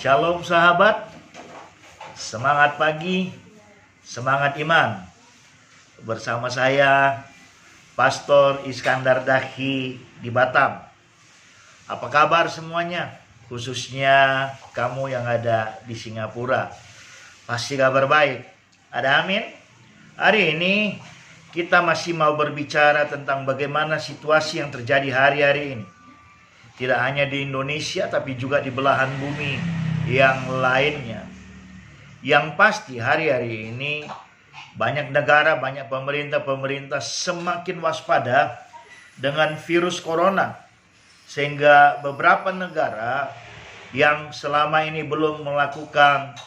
Shalom sahabat, semangat pagi, semangat iman. Bersama saya, Pastor Iskandar Dahi di Batam. Apa kabar semuanya? Khususnya kamu yang ada di Singapura. Pasti kabar baik. Ada amin? Hari ini kita masih mau berbicara tentang bagaimana situasi yang terjadi hari-hari ini. Tidak hanya di Indonesia, tapi juga di belahan bumi yang lainnya. Yang pasti hari-hari ini banyak negara, banyak pemerintah semakin waspada dengan virus corona. Sehingga beberapa negara yang selama ini belum melakukan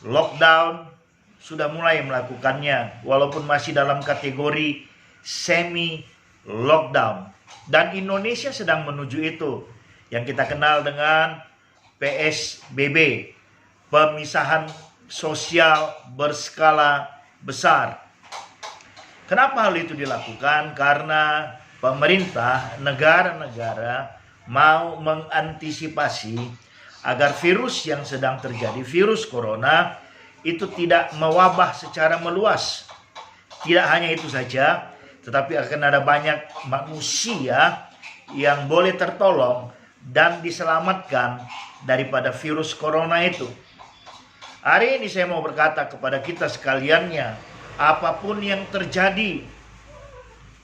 lockdown sudah mulai melakukannya, walaupun masih dalam kategori semi lockdown. Dan Indonesia sedang menuju itu, yang kita kenal dengan PSBB, pemisahan sosial berskala besar. Kenapa hal itu dilakukan? Karena pemerintah, negara-negara mau mengantisipasi agar virus yang sedang terjadi, virus corona, itu tidak mewabah secara meluas. Tidak hanya itu saja, tetapi akan ada banyak manusia yang boleh tertolong dan diselamatkan daripada virus corona itu. Hari ini saya mau berkata kepada kita sekaliannya, apapun yang terjadi,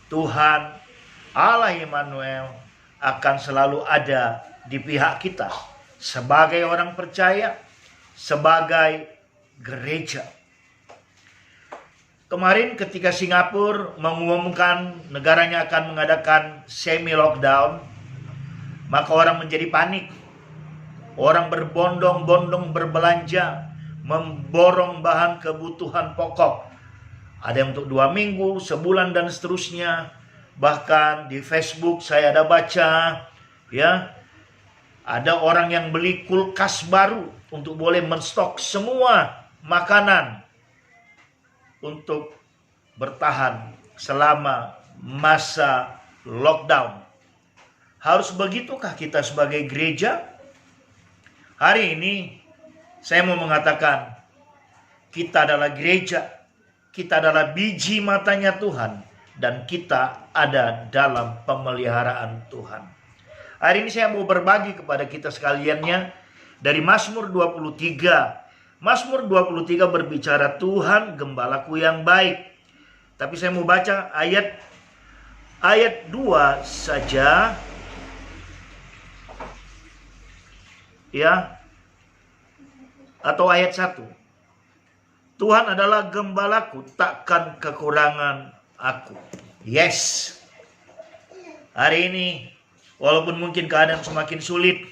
Tuhan Allah Immanuel akan selalu ada di pihak kita sebagai orang percaya, sebagai gereja. Kemarin ketika Singapura mengumumkan negaranya akan mengadakan semi lockdown, maka orang menjadi panik. Orang berbondong-bondong berbelanja, memborong bahan kebutuhan pokok. Ada yang untuk 2 minggu, sebulan dan seterusnya. Bahkan di Facebook saya ada baca, ya, ada orang yang beli kulkas baru untuk boleh menstok semua makanan untuk bertahan selama masa lockdown. Harus begitukah kita sebagai gereja? Hari ini saya mau mengatakan, kita adalah gereja, kita adalah biji matanya Tuhan, dan kita ada dalam pemeliharaan Tuhan. Hari ini saya mau berbagi kepada kita sekaliannya dari Mazmur 23. Mazmur 23 berbicara Tuhan gembalaku yang baik. Tapi saya mau baca ayat 2 saja. Ya. Atau ayat 1. Tuhan adalah gembalaku, takkan kekurangan aku. Yes. Hari ini walaupun mungkin keadaan semakin sulit,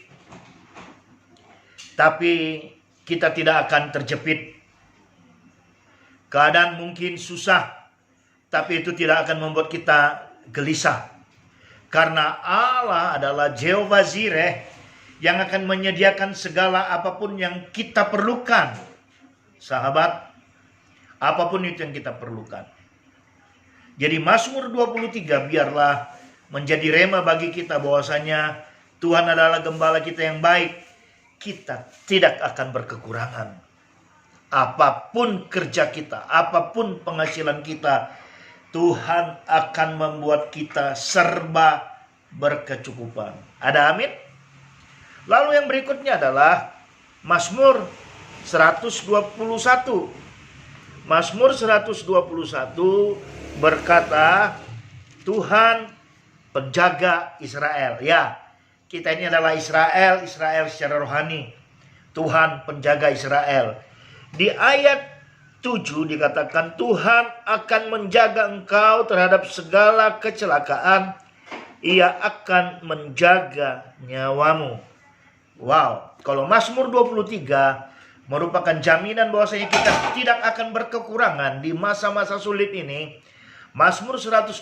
tapi kita tidak akan terjepit. Keadaan mungkin susah, tapi itu tidak akan membuat kita gelisah. Karena Allah adalah Jehovah Jireh yang akan menyediakan segala apapun yang kita perlukan. Sahabat, apapun itu yang kita perlukan. Jadi Mazmur 23 biarlah menjadi rema bagi kita bahwasanya Tuhan adalah gembala kita yang baik. Kita tidak akan berkekurangan. Apapun kerja kita, apapun penghasilan kita, Tuhan akan membuat kita serba berkecukupan. Ada amin? Lalu yang berikutnya adalah Mazmur 121. Mazmur 121 berkata, Tuhan penjaga Israel. Ya, kita ini adalah Israel secara rohani. Tuhan penjaga Israel. Di ayat 7 dikatakan, Tuhan akan menjaga engkau terhadap segala kecelakaan. Ia akan menjaga nyawamu. Wow, kalau Mazmur 23 merupakan jaminan bahwasanya kita tidak akan berkekurangan di masa-masa sulit ini. Mazmur 121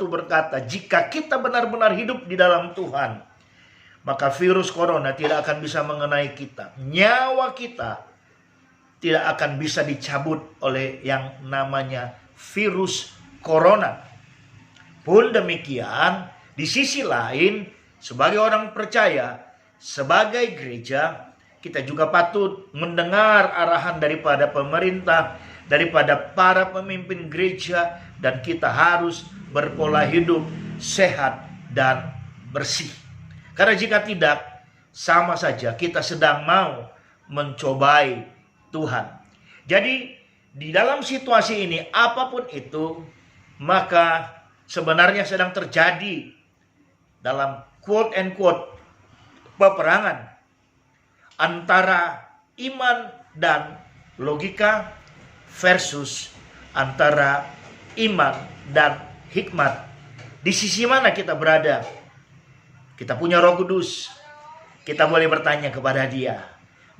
berkata, jika kita benar-benar hidup di dalam Tuhan, maka virus corona tidak akan bisa mengenai kita. Nyawa kita tidak akan bisa dicabut oleh yang namanya virus corona. Pun demikian, di sisi lain, sebagai orang percaya, sebagai gereja, kita juga patut mendengar arahan daripada pemerintah, daripada para pemimpin gereja, dan kita harus berpola hidup sehat dan bersih. Karena jika tidak, sama saja kita sedang mau mencobai Tuhan. Jadi di dalam situasi ini, apapun itu, maka sebenarnya sedang terjadi dalam quote and quote peperangan antara iman dan logika versus antara iman dan hikmat. Di sisi mana kita berada? Kita punya Roh Kudus. Kita boleh bertanya kepada Dia.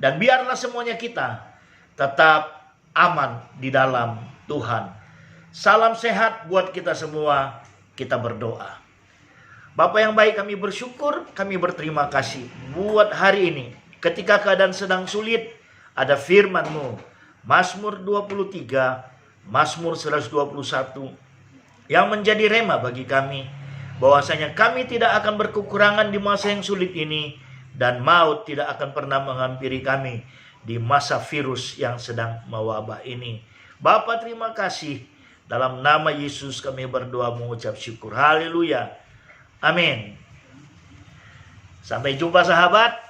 Dan biarlah semuanya kita tetap aman di dalam Tuhan. Salam sehat buat kita semua. Kita berdoa. Bapa yang baik, kami bersyukur, kami berterima kasih buat hari ini. Ketika keadaan sedang sulit, ada firman-Mu. Mazmur 23, Mazmur 121 yang menjadi rema bagi kami, bahwasanya kami tidak akan berkekurangan di masa yang sulit ini, dan maut tidak akan pernah menghampiri kami di masa virus yang sedang mewabah ini. Bapa, terima kasih. Dalam nama Yesus kami berdoa mengucap syukur. Haleluya. Amin. Sampai jumpa sahabat.